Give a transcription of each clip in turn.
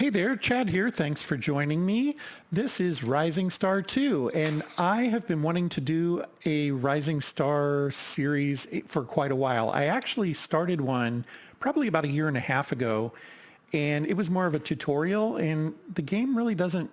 Hey there, Chad here. Thanks for joining me. This is Rising Star 2, and I have been wanting to do a Rising Star series for quite a while. I actually started one probably about a year and a half ago, and it was more of a tutorial, and the game really doesn't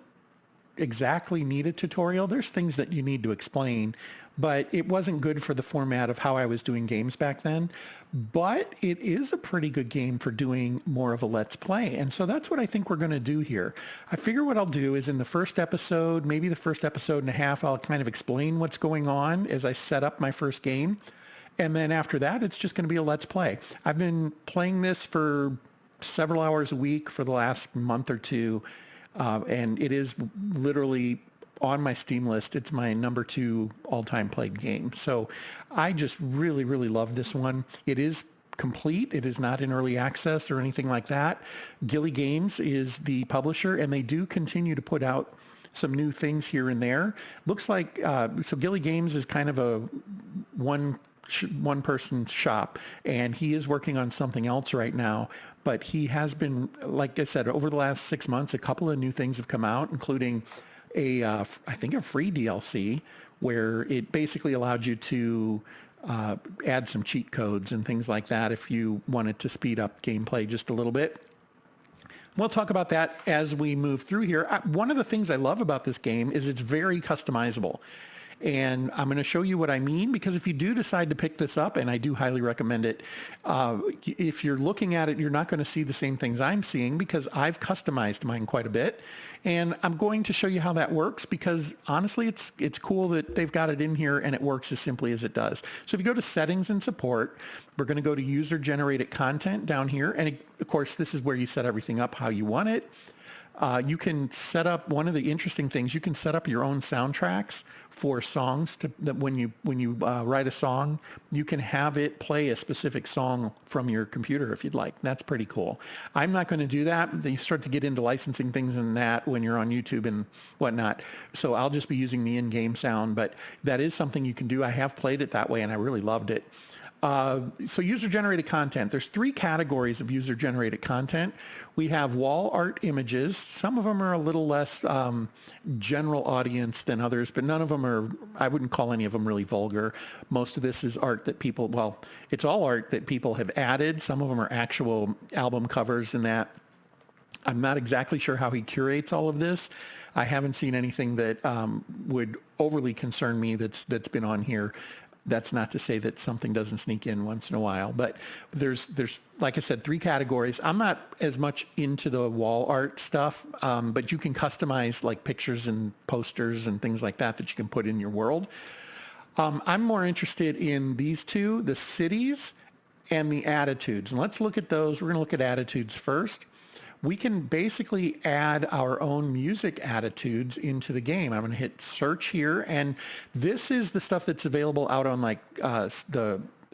exactly need a tutorial. There's things that you need to explain, but it wasn't good for the format of how I was doing games back then. But it is a pretty good game for doing more of a let's play. And so that's what I think we're going to do here. I figure what I'll do is in the first episode, maybe the first episode and a half, I'll kind of explain what's going on as I set up my first game. And then after that, it's just going to be a let's play. I've been playing this for several hours a week for the last month or two. And it is literally on my Steam list. It's my number 2 all-time played game. So I just really, really love this one. It is complete. It is not in early access or anything like that. Gilly Games is the publisher, and they do continue to put out some new things here and there. Looks like, so Gilly Games is kind of a one person shop, and he is working on something else right now. But he has been, like I said, over the last 6 months, a couple of new things have come out, including I think a free DLC where it basically allowed you to add some cheat codes and things like that if you wanted to speed up gameplay just a little bit. We'll talk about that as we move through here. One of the things I love about this game is it's very customizable. And I'm going to show you what I mean, because if you do decide to pick this up, and I do highly recommend it, if you're looking at it, you're not going to see the same things I'm seeing, because I've customized mine quite a bit. And I'm going to show you how that works, because honestly, it's cool that they've got it in here and it works as simply as it does. So if you go to settings and support, we're going to go to user generated content down here. And of course, this is where you set everything up how you want it. You can set up, one of the interesting things, you can set up your own soundtracks for songs that when you write a song, you can have it play a specific song from your computer if you'd like. That's pretty cool. I'm not going to do that. You start to get into licensing things and that when you're on YouTube and whatnot. So I'll just be using the in-game sound, but that is something you can do. I have played it that way and I really loved it. So user-generated content. There's 3 categories of user-generated content. We have wall art images. Some of them are a little less general audience than others, but none of them are, I wouldn't call any of them really vulgar. Most of this is art that people, well, it's all art that people have added. Some of them are actual album covers and that. I'm not exactly sure how he curates all of this. I haven't seen anything that would overly concern me that's been on here. That's not to say that something doesn't sneak in once in a while, but there's like I said, 3 categories. I'm not as much into the wall art stuff, but you can customize like pictures and posters and things like that you can put in your world. I'm more interested in these 2, the cities and the attitudes. And let's look at those. We're going to look at attitudes first. We can basically add our own music attitudes into the game. I'm going to hit search here, and this is the stuff that's available out on like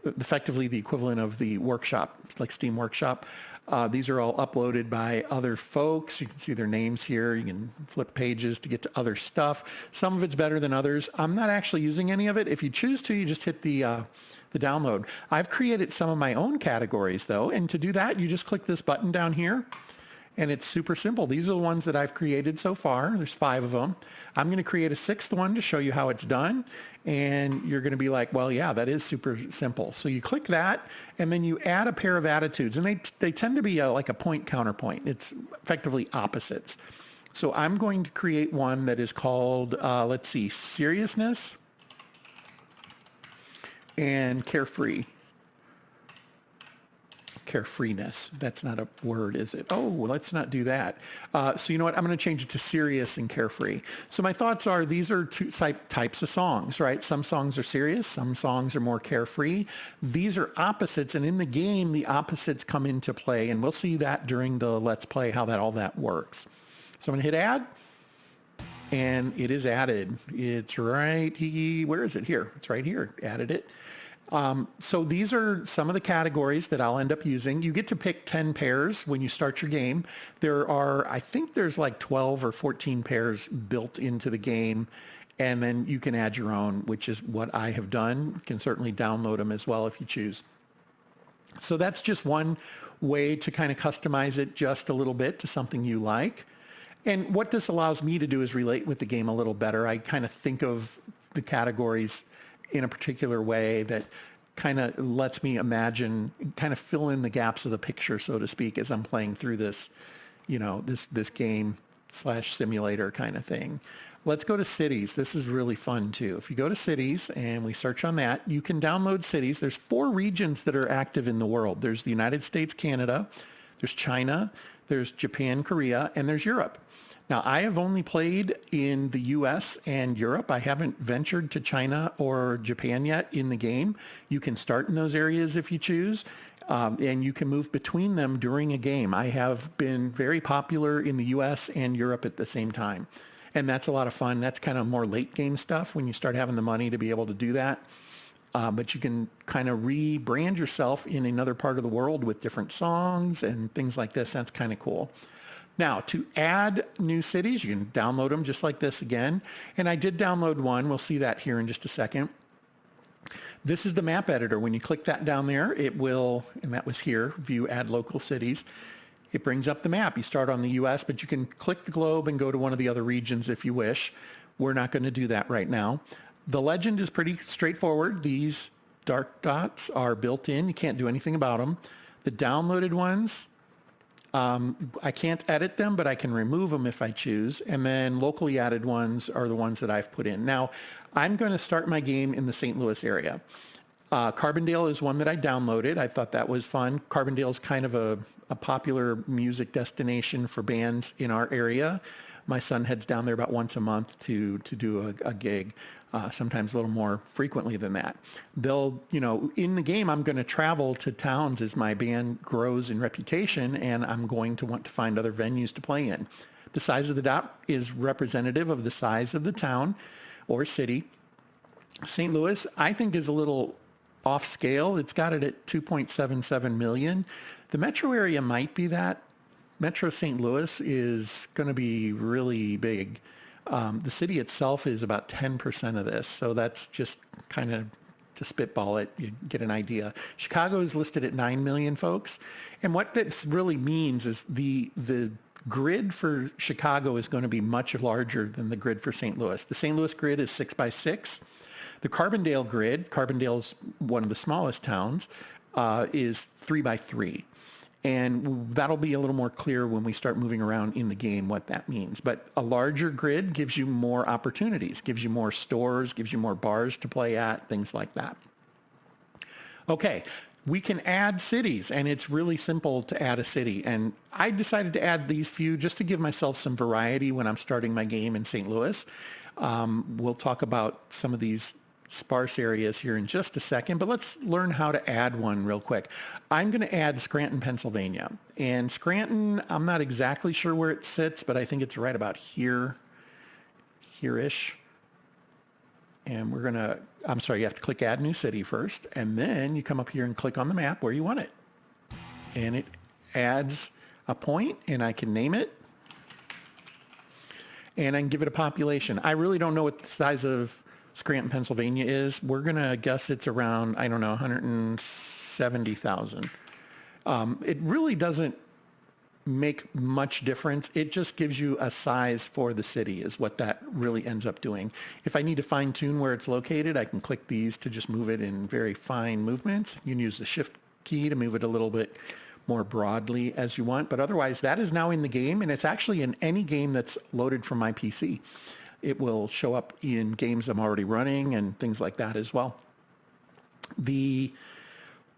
effectively the equivalent of the workshop, like Steam Workshop. These are all uploaded by other folks. You can see their names here. You can flip pages to get to other stuff. Some of it's better than others. I'm not actually using any of it. If you choose to, you just hit the download. I've created some of my own categories though, and to do that, you just click this button down here. And it's super simple. These are the ones that I've created so far. There's 5 of them. I'm going to create a 6th one to show you how it's done. And you're going to be like, well, yeah, that is super simple. So you click that, and then you add a pair of attitudes. And they tend to be like a point counterpoint. It's effectively opposites. So I'm going to create one that is called, let's see, seriousness and carefree. Carefreeness. That's not a word, is it? Oh, well, let's not do that. So you know what? I'm going to change it to serious and carefree. So my thoughts are these are 2 types of songs, right? Some songs are serious. Some songs are more carefree. These are opposites. And in the game, the opposites come into play. And we'll see that during the Let's Play, how all that works. So I'm going to hit add. And it is added. It's right here. Where is it? Here. It's right here. Added it. So these are some of the categories that I'll end up using. You get to pick 10 pairs when you start your game. There are, I think there's like 12 or 14 pairs built into the game. And then you can add your own, which is what I have done. You can certainly download them as well if you choose. So that's just one way to kind of customize it just a little bit to something you like. And what this allows me to do is relate with the game a little better. I kind of think of the categories in a particular way that kind of lets me imagine, kind of fill in the gaps of the picture, so to speak, as I'm playing through this, this game slash simulator kind of thing. Let's go to cities. This is really fun too. If you go to cities and we search on that, you can download cities. There's 4 regions that are active in the world. There's the United States, Canada, there's China, there's Japan, Korea, and there's Europe. Now, I have only played in the US and Europe. I haven't ventured to China or Japan yet in the game. You can start in those areas if you choose, and you can move between them during a game. I have been very popular in the US and Europe at the same time, and that's a lot of fun. That's kind of more late game stuff when you start having the money to be able to do that. But you can kind of rebrand yourself in another part of the world with different songs and things like this. That's kind of cool. Now, to add new cities, you can download them just like this again. And I did download one. We'll see that here in just a second. This is the map editor. When you click that down there, it will, and that was here, view add local cities. It brings up the map. You start on the US, but you can click the globe and go to one of the other regions if you wish. We're not going to do that right now. The legend is pretty straightforward. These dark dots are built in. You can't do anything about them. The downloaded ones, I can't edit them, but I can remove them if I choose. And then locally added ones are the ones that I've put in. Now, I'm going to start my game in the St. Louis area. Carbondale is one that I downloaded. I thought that was fun. Carbondale is kind of a popular music destination for bands in our area. My son heads down there about once a month to do a gig. Sometimes a little more frequently than that. They'll, in the game, I'm going to travel to towns as my band grows in reputation, and I'm going to want to find other venues to play in. The size of the dot is representative of the size of the town or city. St. Louis, I think, is a little off scale. It's got it at 2.77 million. The metro area might be that. Metro St. Louis is going to be really big. The city itself is about 10% of this, so that's just kind of to spitball it, you get an idea. Chicago is listed at 9 million folks, and what this really means is the grid for Chicago is going to be much larger than the grid for St. Louis. The St. Louis grid is 6 by 6. The Carbondale grid, Carbondale's one of the smallest towns, is 3 by 3. And that'll be a little more clear when we start moving around in the game what that means. But a larger grid gives you more opportunities, gives you more stores, gives you more bars to play at, things like that. Okay, we can add cities, and it's really simple to add a city. And I decided to add these few just to give myself some variety when I'm starting my game in St. Louis. We'll talk about some of these sparse areas here in just a second, but let's learn how to add one real quick. I'm going to add Scranton, Pennsylvania. And Scranton, I'm not exactly sure where it sits, but I think it's right about here-ish. And we're going to, I'm sorry, you have to click Add New City first, and then you come up here and click on the map where you want it. And it adds a point, and I can name it. And I can give it a population. I really don't know what the size of Scranton, Pennsylvania is. We're going to guess it's around, 170,000. It really doesn't make much difference. It just gives you a size for the city is what that really ends up doing. If I need to fine tune where it's located, I can click these to just move it in very fine movements. You can use the shift key to move it a little bit more broadly as you want. But otherwise, that is now in the game, and it's actually in any game that's loaded from my PC. It will show up in games I'm already running and things like that as well. The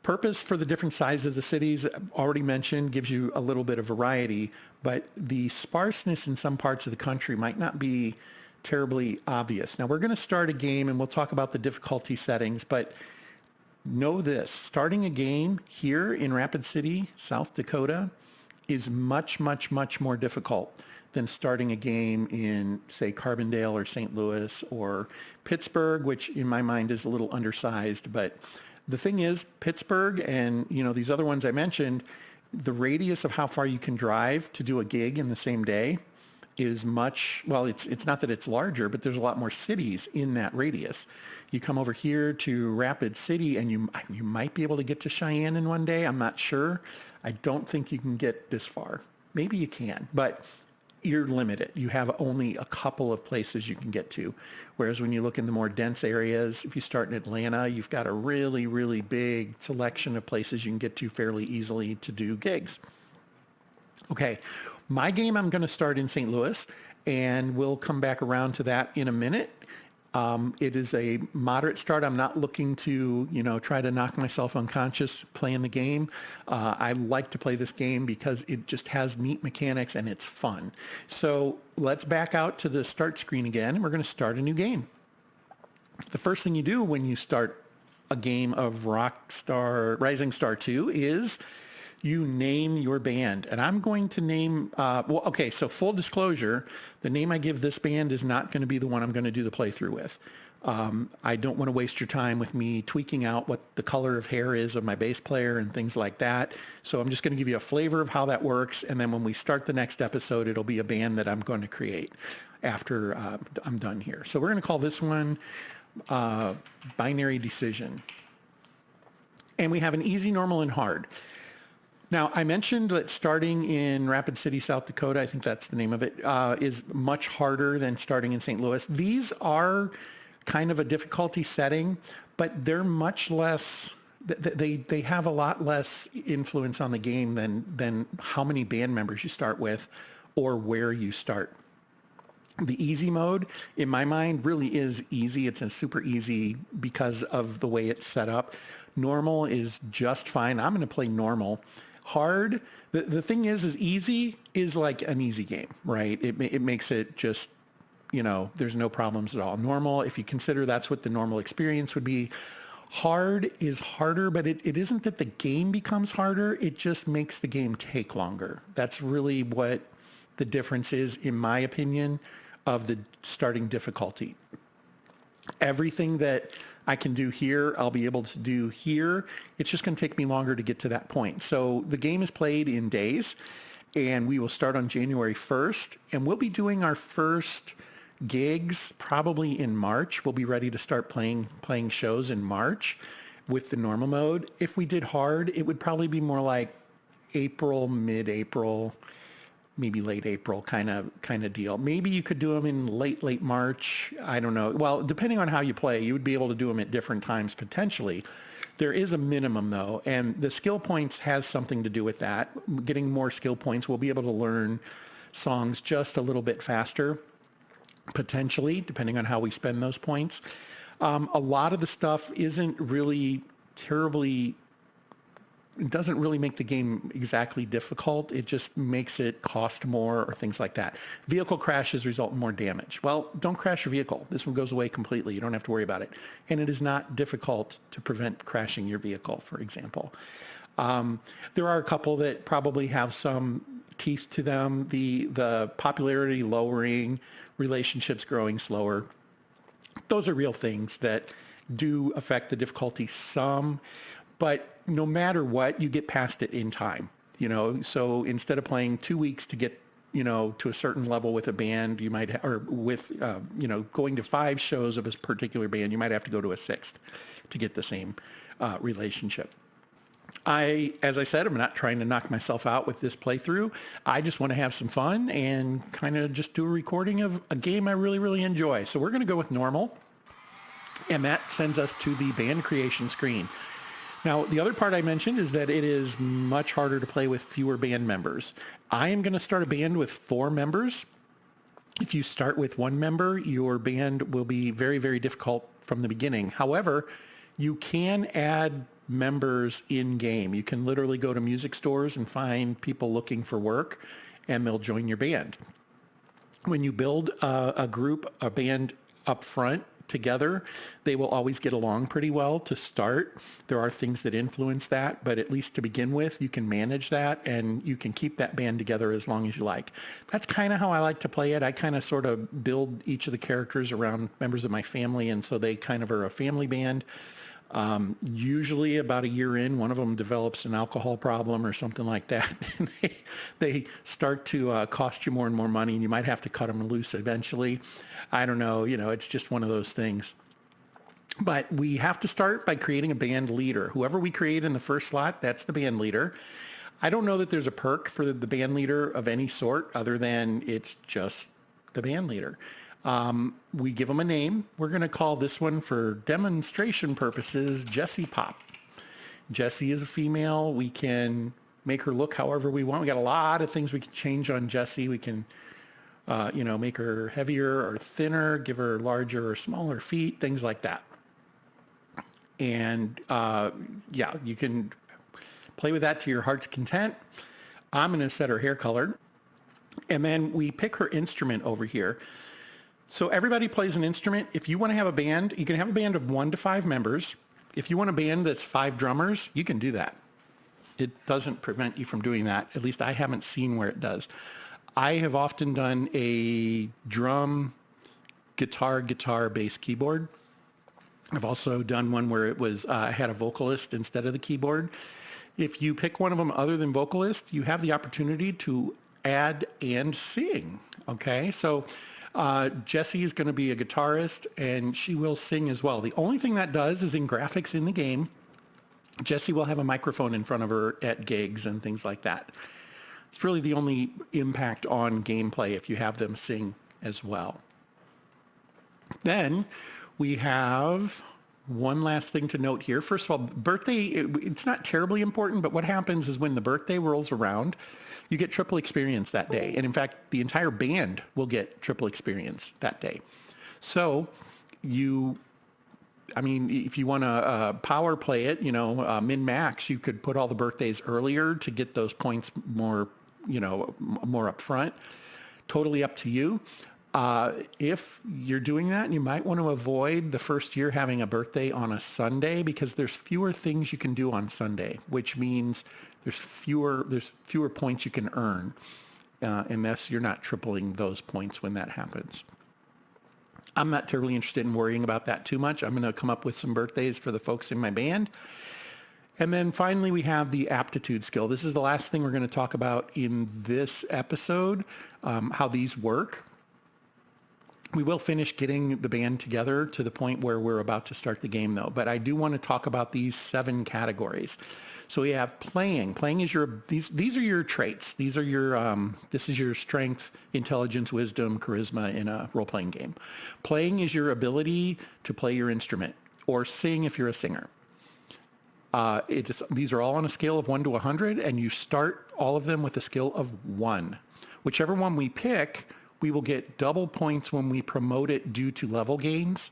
purpose for the different sizes of the cities, already mentioned, gives you a little bit of variety, but the sparseness in some parts of the country might not be terribly obvious. Now, we're going to start a game, and we'll talk about the difficulty settings, but know this. Starting a game here in Rapid City, South Dakota, is much, much, much more difficult than starting a game in, say, Carbondale or St. Louis or Pittsburgh, which in my mind is a little undersized. But the thing is, Pittsburgh and these other ones I mentioned, the radius of how far you can drive to do a gig in the same day is much, well, it's not that it's larger, but there's a lot more cities in that radius. You come over here to Rapid City and you might be able to get to Cheyenne in one day. I'm not sure. I don't think you can get this far. Maybe you can, but you're limited. You have only a couple of places you can get to. Whereas when you look in the more dense areas, if you start in Atlanta, you've got a really, really big selection of places you can get to fairly easily to do gigs. Okay, my game I'm going to start in St. Louis, and we'll come back around to that in a minute. It is a moderate start. I'm not looking to, try to knock myself unconscious playing the game. I like to play this game because it just has neat mechanics and it's fun. So let's back out to the start screen again, and we're going to start a new game. The first thing you do when you start a game of Rising Star 2 is you name your band. And I'm going to name, so full disclosure, the name I give this band is not going to be the one I'm going to do the playthrough with. I don't want to waste your time with me tweaking out what the color of hair is of my bass player and things like that. So I'm just going to give you a flavor of how that works. And then when we start the next episode, it'll be a band that I'm going to create after I'm done here. So we're going to call this one Binary Decision. And we have an easy, normal, and hard. Now, I mentioned that starting in Rapid City, South Dakota, I think that's the name of it, is much harder than starting in St. Louis. These are kind of a difficulty setting, but they're much less, they have a lot less influence on the game than how many band members you start with or where you start. The easy mode, in my mind, really is easy. It's a super easy because of the way it's set up. Normal is just fine. I'm going to play normal. Hard, the thing is easy is like an easy game, right? It makes it just, there's no problems at all. Normal, if you consider that's what the normal experience would be. Hard is harder, but it isn't that the game becomes harder. It just makes the game take longer. That's really what the difference is, in my opinion, of the starting difficulty. Everything that I can do here, I'll be able to do here. It's just going to take me longer to get to that point. So the game is played in days, and we will start on January 1st, and we'll be doing our first gigs probably in March. We'll be ready to start playing shows in March with the normal mode. If we did hard, it would probably be more like April, mid-April, maybe late April kind of deal. Maybe you could do them in late March. I don't know. Well, depending on how you play, you would be able to do them at different times potentially. There is a minimum though, and the skill points has something to do with that. Getting more skill points, we'll be able to learn songs just a little bit faster, potentially, depending on how we spend those points. A lot of the stuff isn't really terribly, it doesn't really make the game exactly difficult. It just makes it cost more or things like that. Vehicle crashes result in more damage. Well, don't crash your vehicle. This one goes away completely. You don't have to worry about it. And it is not difficult to prevent crashing your vehicle, for example. There are a couple that probably have some teeth to them. The popularity lowering, relationships growing slower. Those are real things that do affect the difficulty some. But no matter what, you get past it in time, So instead of playing 2 weeks to get, to a certain level with a band, you might, going to 5 shows of a particular band, you might have to go to a 6th to get the same relationship. As I said, I'm not trying to knock myself out with this playthrough. I just want to have some fun and kind of just do a recording of a game I really, really enjoy. So we're going to go with normal, and that sends us to the band creation screen. Now, the other part I mentioned is that it is much harder to play with fewer band members. I am going to start a band with 4 members. If you start with 1 member, your band will be very, very difficult from the beginning. However, you can add members in-game. You can literally go to music stores and find people looking for work, and they'll join your band. When you build a band up front, together, they will always get along pretty well to start. There are things that influence that, but at least to begin with, you can manage that and you can keep that band together as long as you like. That's kind of how I like to play it. I kind of sort of build each of the characters around members of my family, and so they kind of are a family band. Usually about a year in, one of them develops an alcohol problem or something like that. And they start to cost you more and more money, and you might have to cut them loose eventually. I don't know. It's just one of those things. But we have to start by creating a band leader. Whoever we create in the first slot, that's the band leader. I don't know that there's a perk for the band leader of any sort other than it's just the band leader. We give them a name. We're going to call this one, for demonstration purposes, Jessie Pop. Jessie is a female. We can make her look however we want. We got a lot of things we can change on Jessie. We can, make her heavier or thinner, give her larger or smaller feet, things like that. And you can play with that to your heart's content. I'm going to set her hair color. And then we pick her instrument over here. So everybody plays an instrument. If you want to have a band, you can have a band of 1 to 5 members. If you want a band that's 5 drummers, you can do that. It doesn't prevent you from doing that. At least I haven't seen where it does. I have often done a drum, guitar, bass, keyboard. I've also done one where it was I had a vocalist instead of the keyboard. If you pick one of them other than vocalist, you have the opportunity to add and sing. Okay, so Jessie is going to be a guitarist, and she will sing as well. The only thing that does is in graphics in the game, Jessie will have a microphone in front of her at gigs and things like that. It's really the only impact on gameplay if you have them sing as well. Then we have one last thing to note here. First of all, birthday, it's not terribly important, but what happens is when the birthday rolls around, you get triple experience that day. And in fact, the entire band will get triple experience that day. So if you want to power play it, min-max, you could put all the birthdays earlier to get those points more up front. Totally up to you. If you're doing that, you might want to avoid the first year having a birthday on a Sunday, because there's fewer things you can do on Sunday, which means there's fewer points you can earn, unless you're not tripling those points when that happens. I'm not terribly interested in worrying about that too much. I'm going to come up with some birthdays for the folks in my band. And then finally, we have the aptitude skill. This is the last thing we're going to talk about in this episode, how these work. We will finish getting the band together to the point where we're about to start the game, though. But I do want to talk about these 7 categories. So we have playing. Playing is these are your traits. These are this is your strength, intelligence, wisdom, charisma in a role-playing game. Playing is your ability to play your instrument or sing if you're a singer. These are all on a scale of 1 to 100, and you start all of them with a skill of 1. Whichever one we pick, we will get double points when we promote it due to level gains.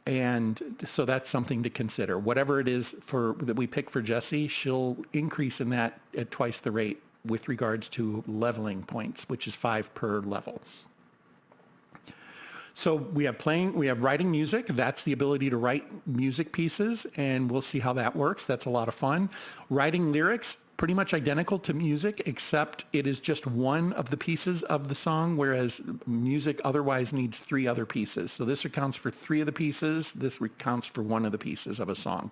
And so that's something to consider. Whatever it is that we pick for Jessie, she'll increase in that at twice the rate with regards to leveling points, which is 5 per level. So we have writing music. That's the ability to write music pieces, and we'll see how that works. That's a lot of fun. Writing lyrics, pretty much identical to music, except it is just one of the pieces of the song, whereas music otherwise needs 3 other pieces. So this accounts for 3 of the pieces. This accounts for 1 of the pieces of a song.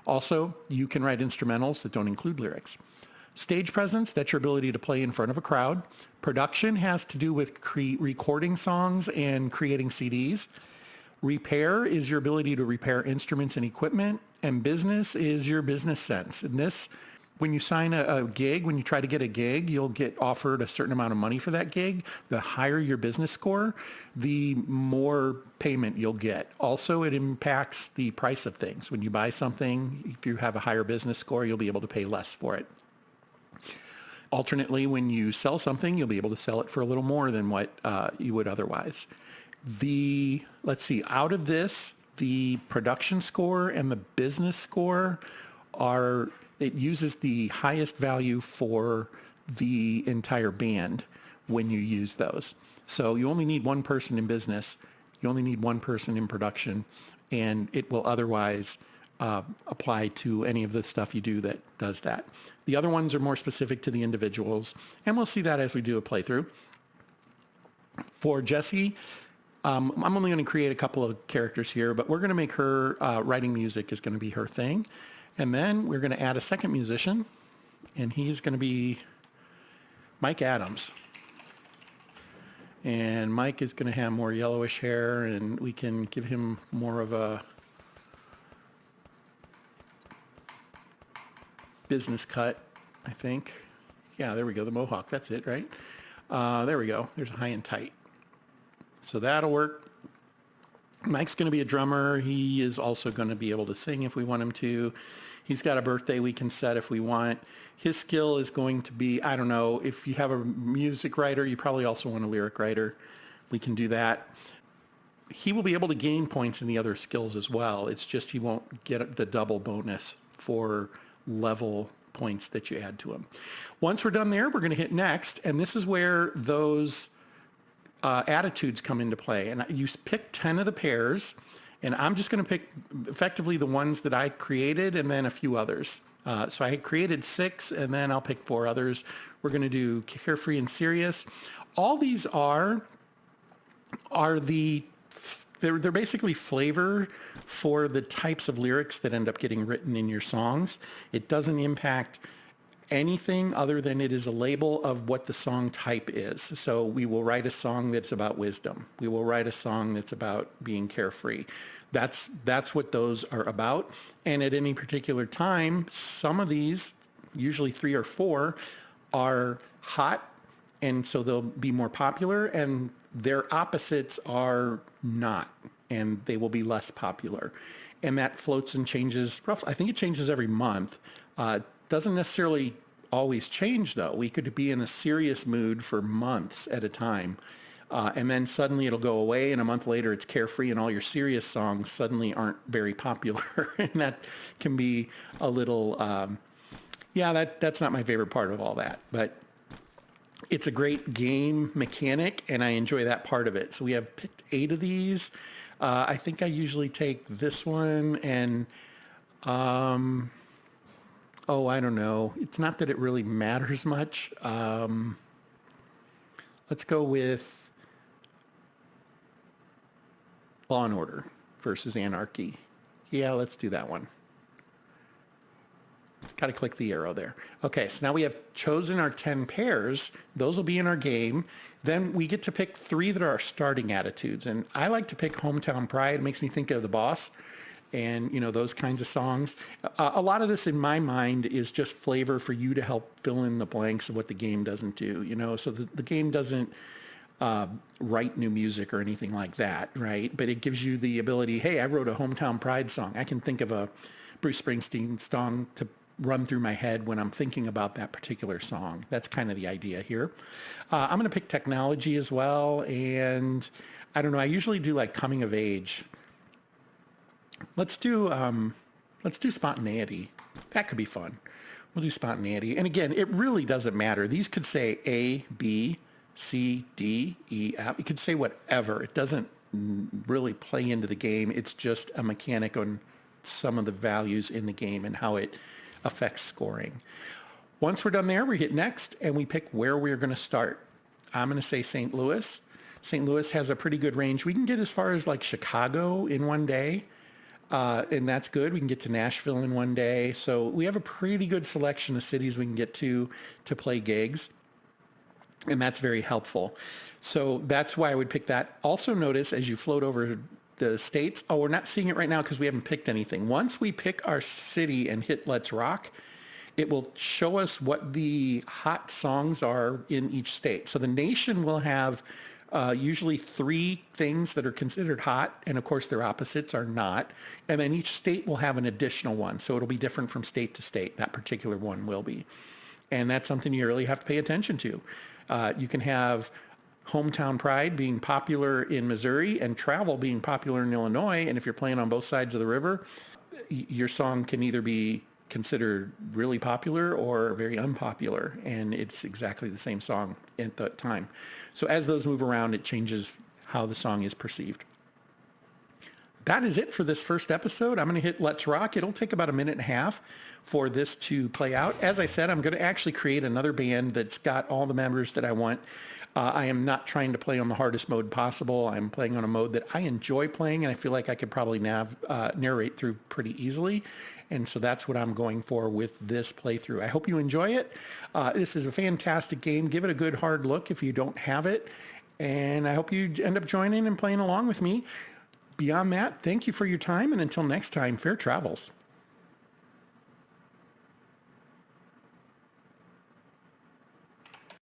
Also, you can write instrumentals that don't include lyrics. Stage presence, that's your ability to play in front of a crowd. Production has to do with recording songs and creating CDs. Repair is your ability to repair instruments and equipment. And business is your business sense. And this, when you sign a gig, when you try to get a gig, you'll get offered a certain amount of money for that gig. The higher your business score, the more payment you'll get. Also, it impacts the price of things. When you buy something, if you have a higher business score, you'll be able to pay less for it. Alternately, when you sell something, you'll be able to sell it for a little more than what you would otherwise. Out of this, the production score and the business score it uses the highest value for the entire band when you use those. So you only need one person in business, you only need one person in production, and it will otherwise apply to any of the stuff you do that does that. The other ones are more specific to the individuals, and we'll see that as we do a playthrough. For Jessie, I'm only going to create a couple of characters here, but we're going to make her writing music is going to be her thing. And then we're going to add a second musician, and he's going to be Mike Adams. And Mike is going to have more yellowish hair, and we can give him more of a business cut, I think. Yeah, there we go. The mohawk. That's it, right? There we go. There's a high and tight. So that'll work. Mike's going to be a drummer. He is also going to be able to sing if we want him to. He's got a birthday we can set if we want. His skill is going to be, I don't know, if you have a music writer, you probably also want a lyric writer. We can do that. He will be able to gain points in the other skills as well. It's just he won't get the double bonus for level points that you add to him. Once we're done there, we're going to hit next, and this is where those attitudes come into play. And you pick 10 of the pairs, and I'm just going to pick effectively the ones that I created and then a few others. So I had created 6, and then I'll pick 4 others. We're going to do carefree and serious. All these are they're basically flavor for the types of lyrics that end up getting written in your songs. It doesn't impact anything other than it is a label of what the song type is. So we will write a song that's about wisdom. We will write a song that's about being carefree. That's what those are about. And at any particular time, some of these, usually 3 or 4, are hot, and so they'll be more popular, and their opposites are not, and they will be less popular. And that floats and changes roughly. I think it changes every month. Doesn't necessarily always change, though. We could be in a serious mood for months at a time, and then suddenly it'll go away, and a month later it's carefree, and all your serious songs suddenly aren't very popular. And that can be a little, that's not my favorite part of all that. But it's a great game mechanic, and I enjoy that part of it. So we have picked 8 of these. I think I usually take this one and... I don't know. It's not that it really matters much. Let's go with Law and Order versus Anarchy. Yeah, let's do that one. Got to click the arrow there. Okay, so now we have chosen our 10 pairs. Those will be in our game. Then we get to pick 3 that are our starting attitudes. And I like to pick Hometown Pride. It makes me think of The Boss. And, those kinds of songs. A lot of this in my mind is just flavor for you to help fill in the blanks of what the game doesn't do, So the game doesn't write new music or anything like that, right? But it gives you the ability, hey, I wrote a Hometown Pride song. I can think of a Bruce Springsteen song to run through my head when I'm thinking about that particular song. That's kind of the idea here. I'm going to pick technology as well. And I don't know, I usually do like coming of age. Let's do spontaneity. That could be fun. We'll do spontaneity. And again, it really doesn't matter. These could say A, B, C, D, E, F. It could say whatever. It doesn't really play into the game. It's just a mechanic on some of the values in the game and how it affects scoring. Once we're done there, we hit next and we pick where we're going to start. I'm going to say St. Louis. St. Louis has a pretty good range. We can get as far as like Chicago in one day. And that's good. We can get to Nashville in one day. So we have a pretty good selection of cities we can get to play gigs. And that's very helpful. So that's why I would pick that. Also notice as you float over the states, we're not seeing it right now because we haven't picked anything. Once we pick our city and hit Let's Rock, it will show us what the hot songs are in each state. So the nation will have usually 3 things that are considered hot, and of course their opposites are not. And then each state will have an additional one, so it'll be different from state to state. That particular one will be. And that's something you really have to pay attention to. You can have Hometown Pride being popular in Missouri and Travel being popular in Illinois, and if you're playing on both sides of the river, your song can either be considered really popular or very unpopular, and it's exactly the same song at that time. So as those move around, it changes how the song is perceived. That is it for this first episode. I'm going to hit Let's Rock. It'll take about a minute and a half for this to play out. As I said, I'm going to actually create another band that's got all the members that I want. I am not trying to play on the hardest mode possible. I'm playing on a mode that I enjoy playing, and I feel like I could probably narrate through pretty easily. And so that's what I'm going for with this playthrough. I hope you enjoy it. This is a fantastic game. Give it a good hard look if you don't have it. And I hope you end up joining and playing along with me. Beyond that, thank you for your time. And until next time, fair travels.